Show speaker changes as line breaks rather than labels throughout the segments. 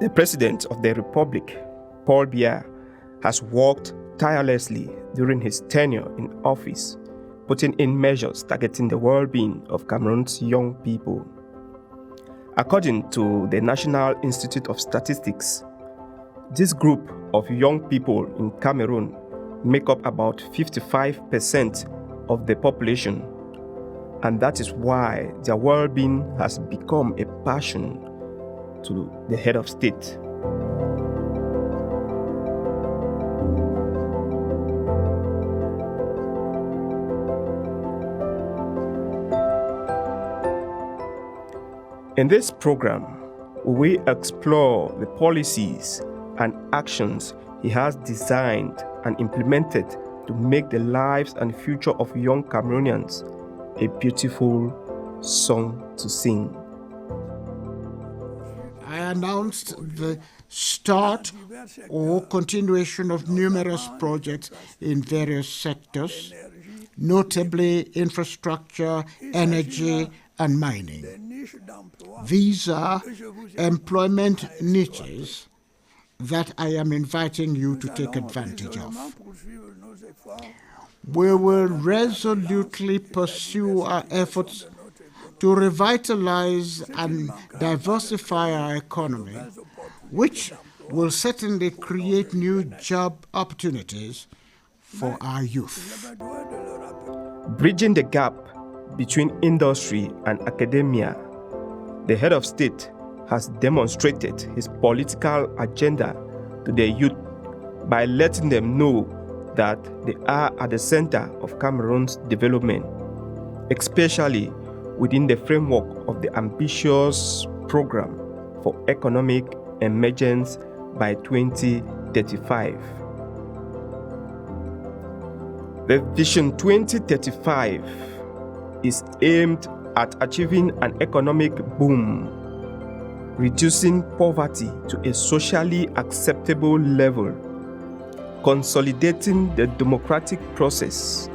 The President of the Republic, Paul Biya, has worked tirelessly during his tenure in office, putting in measures targeting the well-being of Cameroon's young people. According to the National Institute of Statistics, this group of young people in Cameroon make up about 55% of the population, and that is why their well-being has become a passion to the head of state. In this program, we explore the policies and actions he has designed and implemented to make the lives and future of young Cameroonians a beautiful song to sing.
I announced the start or continuation of numerous projects in various sectors, notably infrastructure, energy, and mining. These are employment niches that I am inviting you to take advantage of. We will resolutely pursue our efforts to revitalize and diversify our economy, which will certainly create new job opportunities for our youth.
Bridging the gap between industry and academia, the head of state has demonstrated his political agenda to the youth by letting them know that they are at the center of Cameroon's development, especially within the framework of the ambitious program for economic emergence by 2035. The Vision 2035 is aimed at achieving an economic boom, reducing poverty to a socially acceptable level, consolidating the democratic process,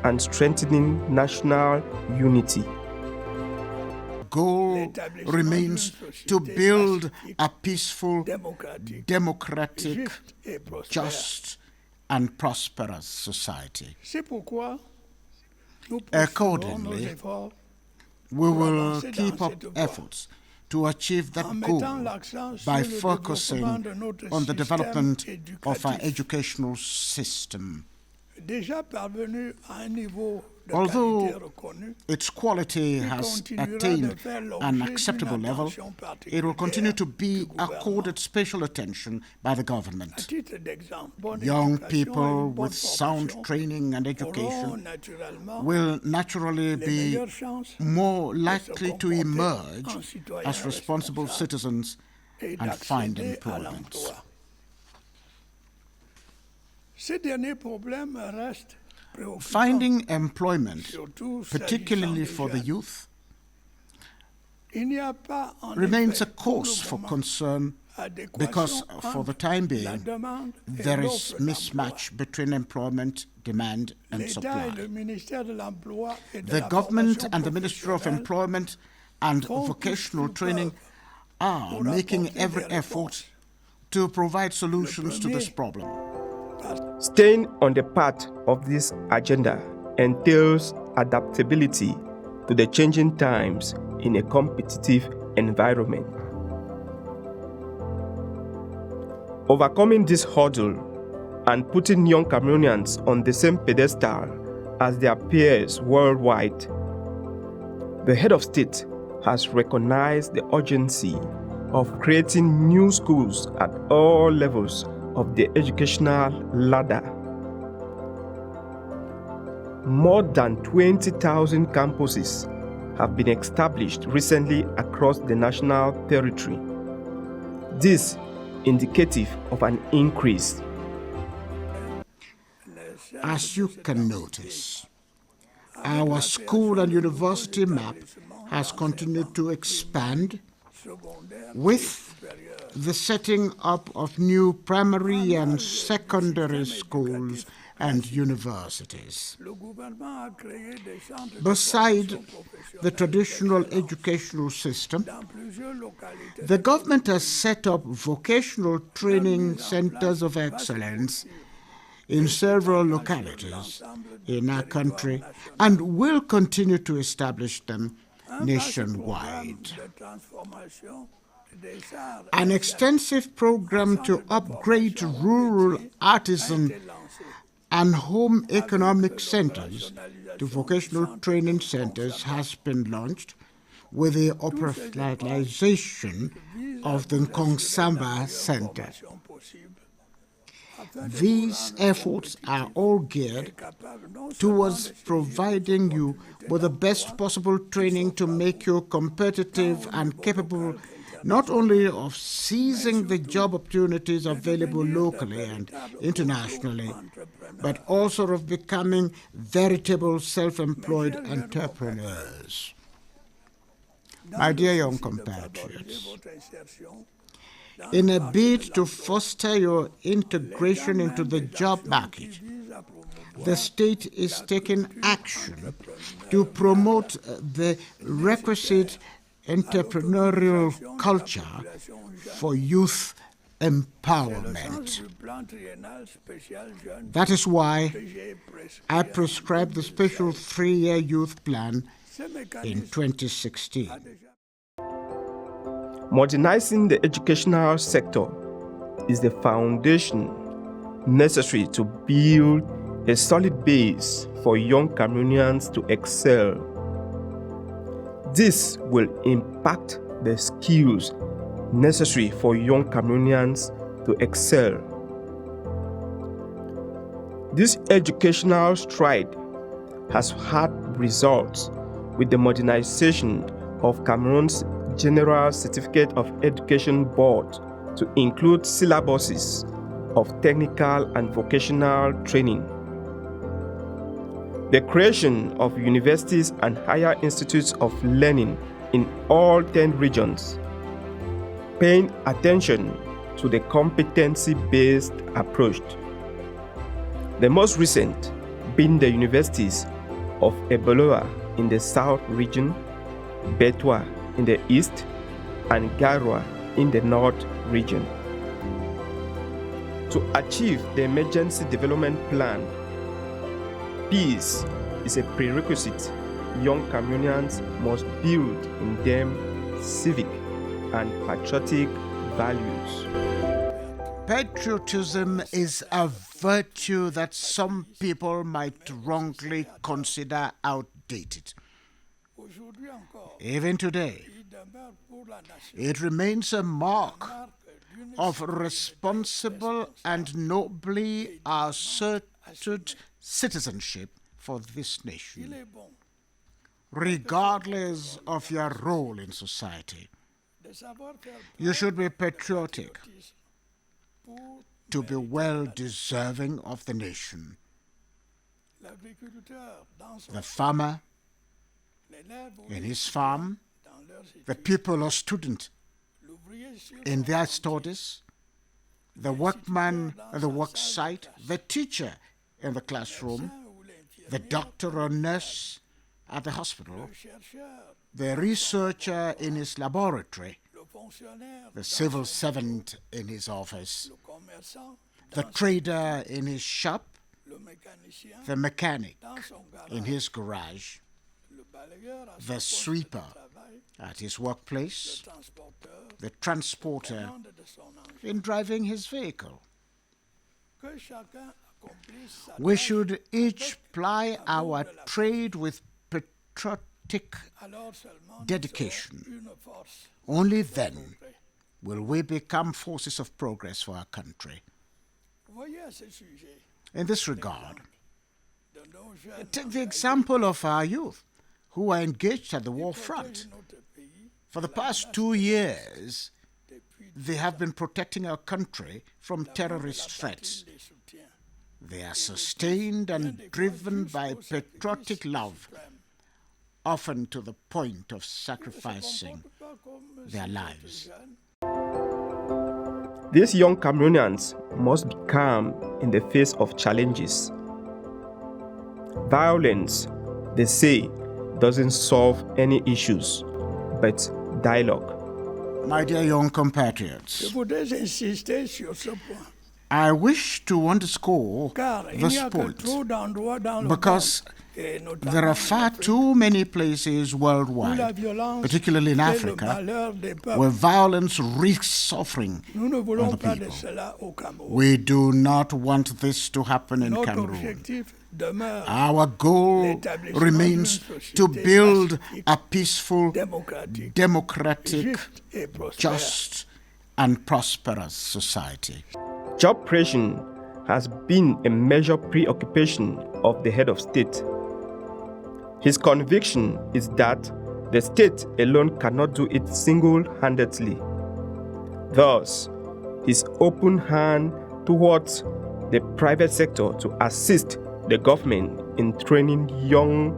and strengthening national unity.
Goal remains to build a peaceful, democratic, just, and prosperous society. Accordingly, we will keep up efforts to achieve that goal by focusing on the development of our educational system. Although its quality has attained an acceptable level, it will continue to be accorded special attention by the government. Young people with sound training and education will naturally be more likely to emerge as responsible citizens and find employment. Finding employment, particularly for the youth, remains a cause for concern because, for the time being, there is mismatch between employment, demand, and supply. The government and the Ministry of Employment and Vocational Training are making every effort to provide solutions to this problem.
Staying on the path of this agenda entails adaptability to the changing times in a competitive environment. Overcoming this hurdle and putting young Cameroonians on the same pedestal as their peers worldwide, the head of state has recognized the urgency of creating new schools at all levels of the educational ladder. More than 20,000 campuses have been established recently across the national territory. This indicative of an increase.
As you can notice, our school and university map has continued to expand with the setting up of new primary and secondary schools and universities. Beside the traditional educational system, the government has set up vocational training centers of excellence in several localities in our country and will continue to establish them nationwide. An extensive program to upgrade rural artisan and home economic centers to vocational training centers has been launched with the operationalization of the Kongsamba Center. These efforts are all geared towards providing you with the best possible training to make you competitive and capable not only of seizing the job opportunities available locally and internationally, but also of becoming veritable self-employed entrepreneurs. My dear young compatriots, in a bid to foster your integration into the job market, the state is taking action to promote the requisite entrepreneurial culture for youth empowerment. That is why I prescribed the special 3-year youth plan in 2016.
Modernizing the educational sector is the foundation necessary to build a solid base for young Cameroonians to excel. This will impact the skills necessary for young Cameroonians to excel. This educational stride has had results with the modernization of Cameroon's General Certificate of Education Board to include syllabuses of technical and vocational training. The creation of universities and higher institutes of learning in all 10 regions, paying attention to the competency-based approach. The most recent being the universities of Eboloa in the South region, Betwa in the East, and Garwa in the North region. To achieve the Emergency Development Plan, peace is a prerequisite young Cameroonians must build in them civic and patriotic values.
Patriotism is a virtue that some people might wrongly consider outdated. Even today, it remains a mark of responsible and nobly asserted citizenship for this nation, regardless of your role in society. You should be patriotic to be well deserving of the nation. The farmer in his farm, the pupil or student in their studies, the workman at the work site, the teacher in the classroom, the doctor or nurse at the hospital, the researcher in his laboratory, the civil servant in his office, the trader in his shop, the mechanic in his garage, the sweeper at his workplace, the transporter in driving his vehicle. We should each ply our trade with patriotic dedication. Only then will we become forces of progress for our country. In this regard, take the example of our youth who are engaged at the war front. For the past 2 years, they have been protecting our country from terrorist threats. They are sustained and driven by patriotic love, often to the point of sacrificing their lives.
These young Cameroonians must be calm in the face of challenges Violence, they say, doesn't solve any issues, but dialogue.
My dear young compatriots, I wish to underscore this point because there are far too many places worldwide, particularly in Africa, where violence wreaks suffering on the people. We do not want this to happen in Cameroon. Our goal remains to build a peaceful, democratic, just, and prosperous society.
Job creation has been a major preoccupation of the head of state. His conviction is that the state alone cannot do it single-handedly. Thus, his open hand towards the private sector to assist the government in training young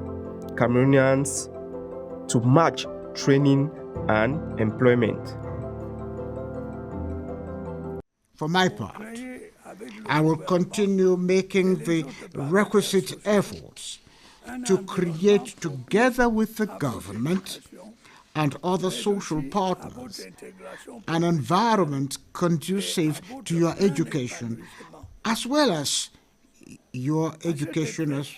Cameroonians to match training and employment.
For my part, I will continue making the requisite efforts to create, together with the government and other social partners, an environment conducive to your education, as well as your education as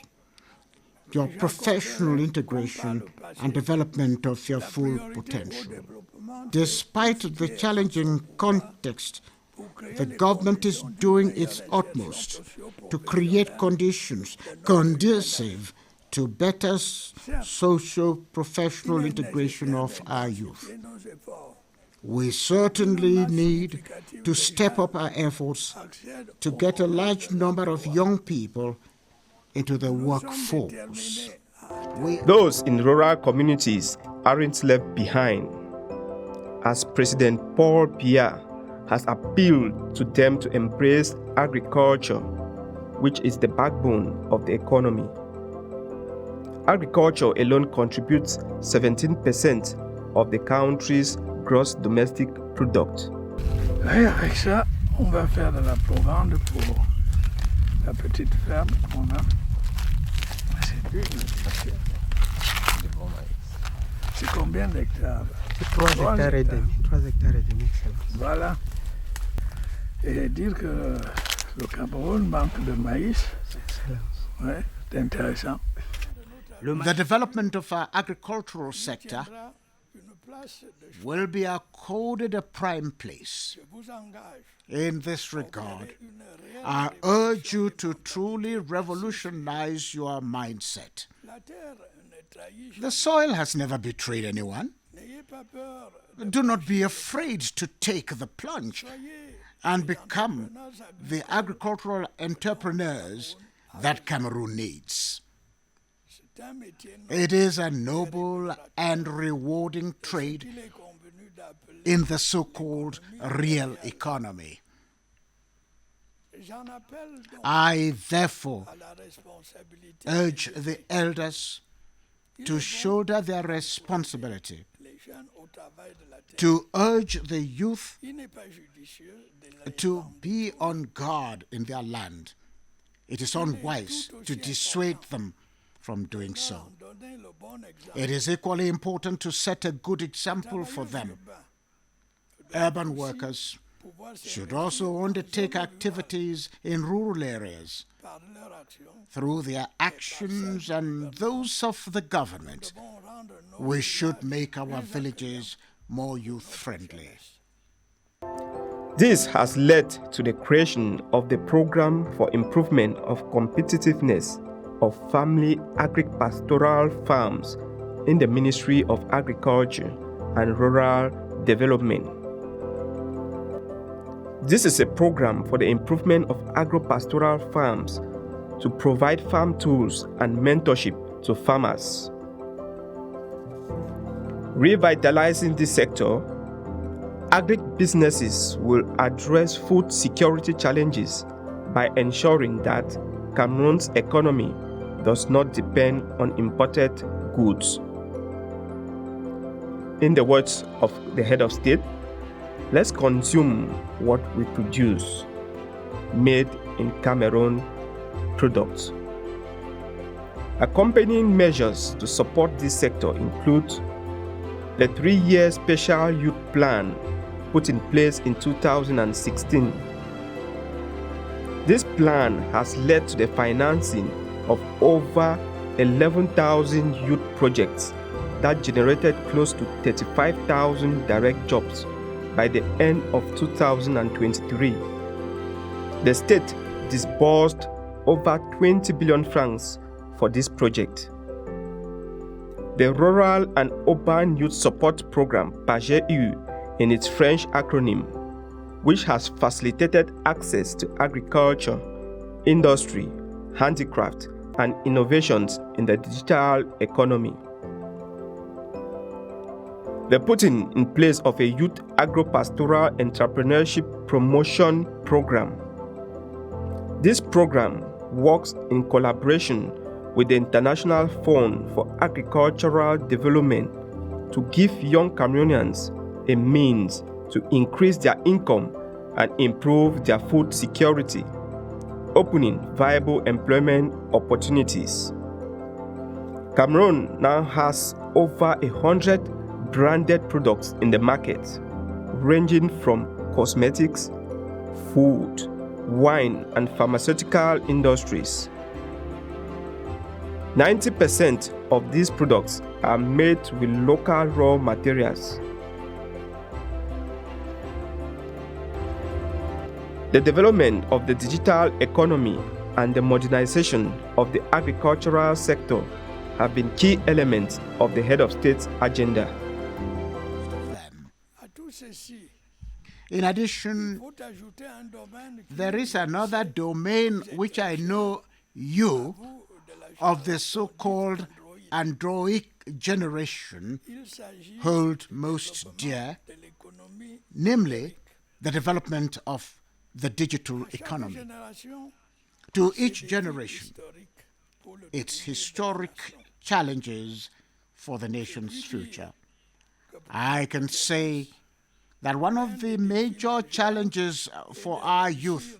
your professional integration and development of your full potential. Despite the challenging context, the government is doing its utmost to create conditions conducive to better socio-professional integration of our youth. We certainly need to step up our efforts to get a large number of young people into the workforce.
Those in rural communities aren't left behind, as President Paul Biya has appealed to them to embrace agriculture, which is the backbone of the economy. Agriculture alone contributes 17% of the country's gross domestic product.
Avec ça, on va faire de la provende pour la petite ferme qu'on a. C'est combien d'hectares?
3 hectares et demi. 3 hectares et demi,
voilà. Et dire que le Cameroun manque de maïs, ouais, c'est intéressant.
The development of our agricultural sector will be accorded a prime place. In this regard, I urge you to truly revolutionize your mindset. The soil has never betrayed anyone. Do not be afraid to take the plunge and become the agricultural entrepreneurs that Cameroon needs. It is a noble and rewarding trade in the so-called real economy. I therefore urge the elders to shoulder their responsibility, to urge the youth to be on guard in their land. It is unwise to dissuade them from doing so. It is equally important to set a good example for them. Urban workers should also undertake activities in rural areas. Through their actions and those of the government, we should make our villages more youth-friendly.
This has led to the creation of the Program for Improvement of Competitiveness of Family Agripastoral Farms in the Ministry of Agriculture and Rural Development. This is a program for the improvement of agro-pastoral farms to provide farm tools and mentorship to farmers. Revitalizing this sector, agribusinesses will address food security challenges by ensuring that Cameroon's economy does not depend on imported goods. In the words of the head of state, let's consume what we produce, made in Cameroon products. Accompanying measures to support this sector include the 3-year Special Youth Plan put in place in 2016. This plan has led to the financing of over 11,000 youth projects that generated close to 35,000 direct jobs by the end of 2023. The state disbursed over 20 billion francs for this project. The Rural and Urban Youth Support Program, PRCTV in its French acronym, which has facilitated access to agriculture, industry, handicraft, and innovations in the digital economy. The putting in place of a youth agro-pastoral entrepreneurship promotion program. This program works in collaboration with the International Fund for Agricultural Development to give young Cameroonians a means to increase their income and improve their food security, opening viable employment opportunities. Cameroon now has over 100 branded products in the market, ranging from cosmetics, food, wine, and pharmaceutical industries. 90% of these products are made with local raw materials. The development of the digital economy and the modernization of the agricultural sector have been key elements of the head of state's agenda.
In addition, there is another domain which I know you, of the so-called Android generation, hold most dear, namely the development of the digital economy. To each generation, its historic challenges for the nation's future. I can say that one of the major challenges for our youth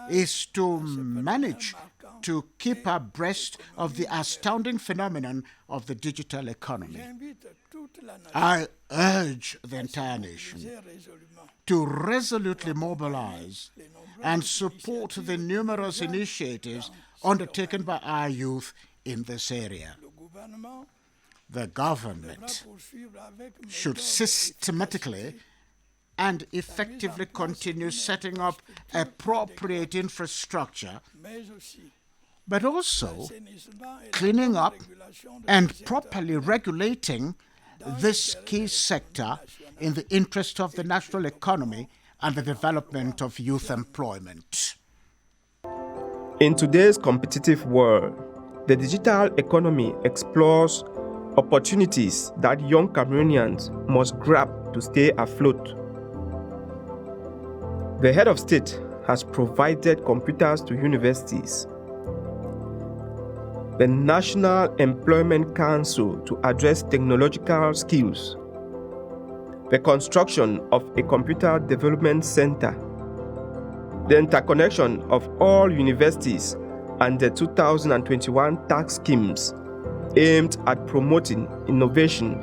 is to manage to keep abreast of the astounding phenomenon of the digital economy. I urge the entire nation to resolutely mobilize and support the numerous initiatives undertaken by our youth in this area. The government should systematically and effectively continue setting up appropriate infrastructure, but also cleaning up and properly regulating this key sector in the interest of the national economy and the development of youth employment.
In today's competitive world, the digital economy explores opportunities that young Cameroonians must grab to stay afloat. The head of state has provided computers to universities. The National Employment Council to address technological skills. The construction of a computer development center. The interconnection of all universities and the 2021 tax schemes aimed at promoting innovation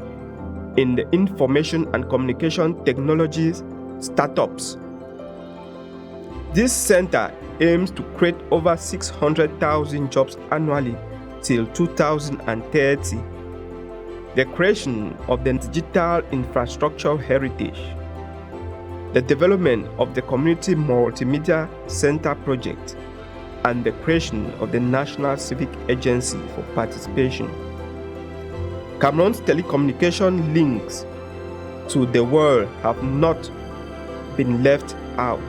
in the information and communication technologies startups. This center aims to create over 600,000 jobs annually till 2030. The creation of the digital infrastructure heritage. The development of the Community Multimedia Center project and the creation of the National Civic Agency for Participation. Cameroon's telecommunication links to the world have not been left out.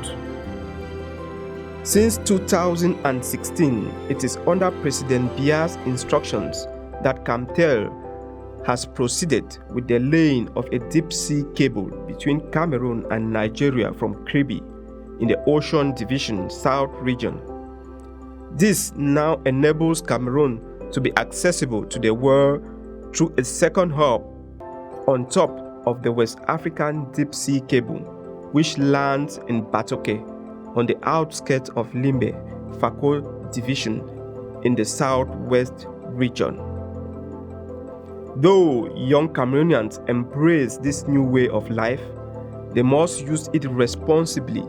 Since 2016, it is under President Biya's instructions that Camtel has proceeded with the laying of a deep-sea cable between Cameroon and Nigeria from Kribi in the Ocean Division South region. This now enables Cameroon to be accessible to the world through a second hub on top of the West African deep-sea cable, which lands in Batoke on the outskirts of Limbe, Fako Division in the southwest region. Though young Cameroonians embrace this new way of life, they must use it responsibly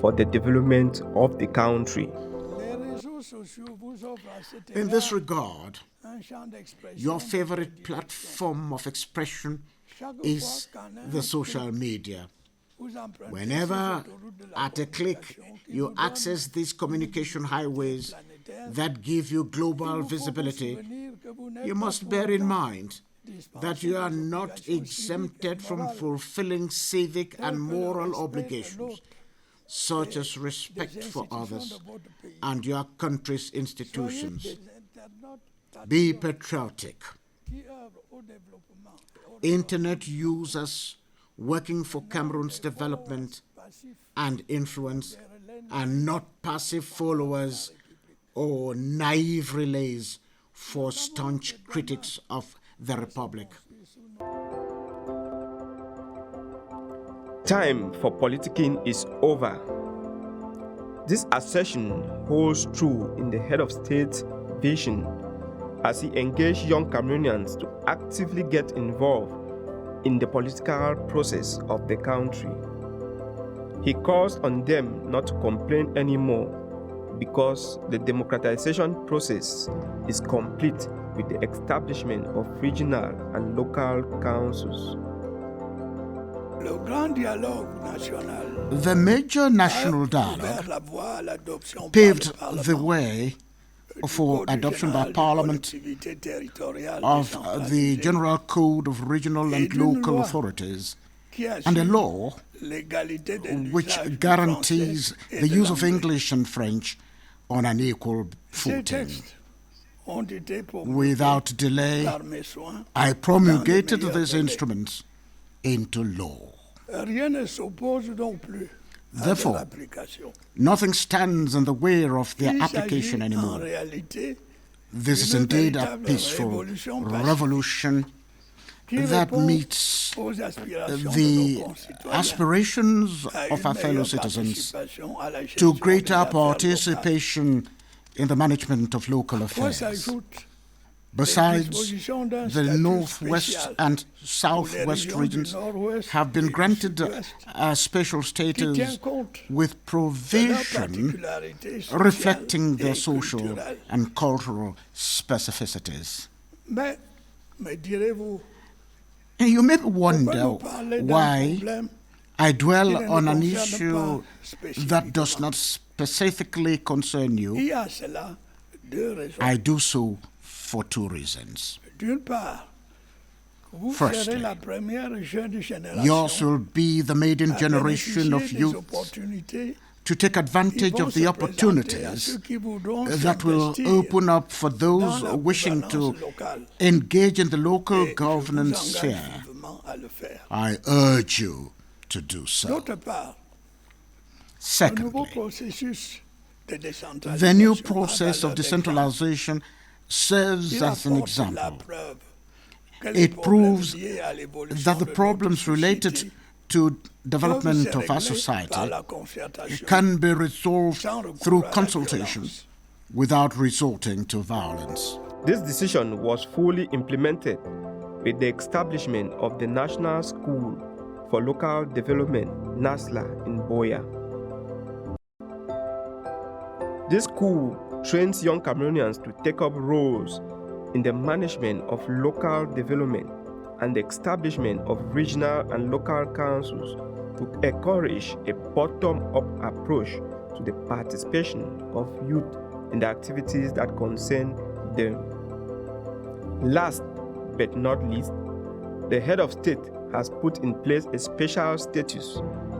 for the development of the country.
In this regard, your favorite platform of expression is the social media. Whenever, at a click, you access these communication highways that give you global visibility, you must bear in mind that you are not exempted from fulfilling civic and moral obligations, such as respect for others and your country's institutions. Be patriotic. Internet users working for Cameroon's development and influence are not passive followers or naive relays for staunch critics of the Republic.
Time for politicking is over. This assertion holds true in the head of state's vision as he engaged young Cameroonians to actively get involved in the political process of the country. He calls on them not to complain anymore because the democratization process is complete with the establishment of regional and local councils.
The major national dialogue paved the way for adoption by Parliament of the General Code of Regional and Local Authorities and a law which guarantees the use of English and French on an equal footing. Without delay, I promulgated these instruments into law. Therefore, nothing stands in the way of their application anymore. This is indeed a peaceful revolution that meets the aspirations of our fellow citizens to greater participation in the management of local affairs. Besides, the Northwest and Southwest regions have been granted a special status with provision reflecting their social and cultural specificities. You may wonder why I dwell on an issue that does not specifically concern you. I do so for two reasons. Firstly, yours will be the maiden generation of youth to take advantage of the opportunities that will open up for those wishing to engage in the local governance sphere. I urge you to do so. Secondly, the new process of decentralization serves as an example. It proves that the problems related to development of our society can be resolved through consultation without resorting to violence.
This decision was fully implemented with the establishment of the National School for Local Development, NASLA, in Boya. This school trains young Cameroonians to take up roles in the management of local development and the establishment of regional and local councils to encourage a bottom-up approach to the participation of youth in the activities that concern them. Last but not least, the head of state has put in place a special status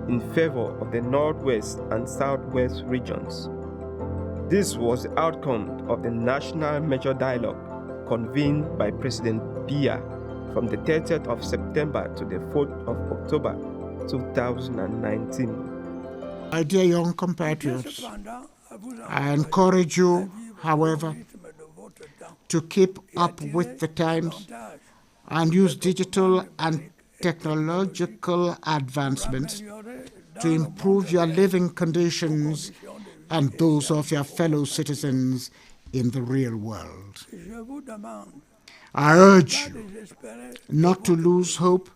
in favor of the Northwest and Southwest regions. This was the outcome of the National Major Dialogue convened by President Biya from the 30th of September to the 4th of October 2019.
My dear young compatriots, I encourage you, however, to keep up with the times and use digital and technological advancements to improve your living conditions and those of your fellow citizens in the real world.
Je vous demande
I urge
de
you
désespérer
not to lose hope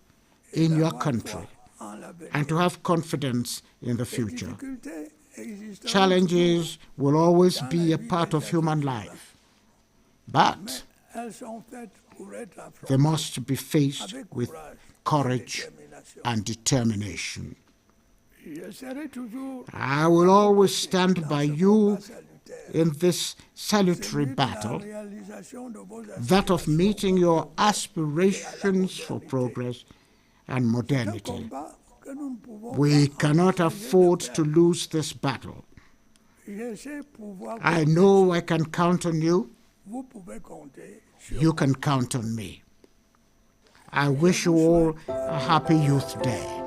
in your
d'avoir
country
foi en l'avenir.
and to have confidence in the future.
Difficultés existeront
Challenges will always
dans
be
la
a
vie
part
des
of human
êtres humains.
life, but
Elles sont faites pour être
they
affrontées
must be faced
avec
with
courage
courage
détermination.
and determination.
Je serai toujours
I will always stand by you
combat salutaire,
in this salutary
celui de la
battle,
réalisation de vos
that of
aspirations.
meeting your aspirations for progress and
Un
modernity.
combat que nous ne pouvons
We
pas
cannot
envisager
afford
de
to
perdre.
lose this battle.
Je sais pouvoir
I
compter
know
sur
I can count on you.
vous pouvez compter sur
You can count on me. I wish you all a happy Youth Day.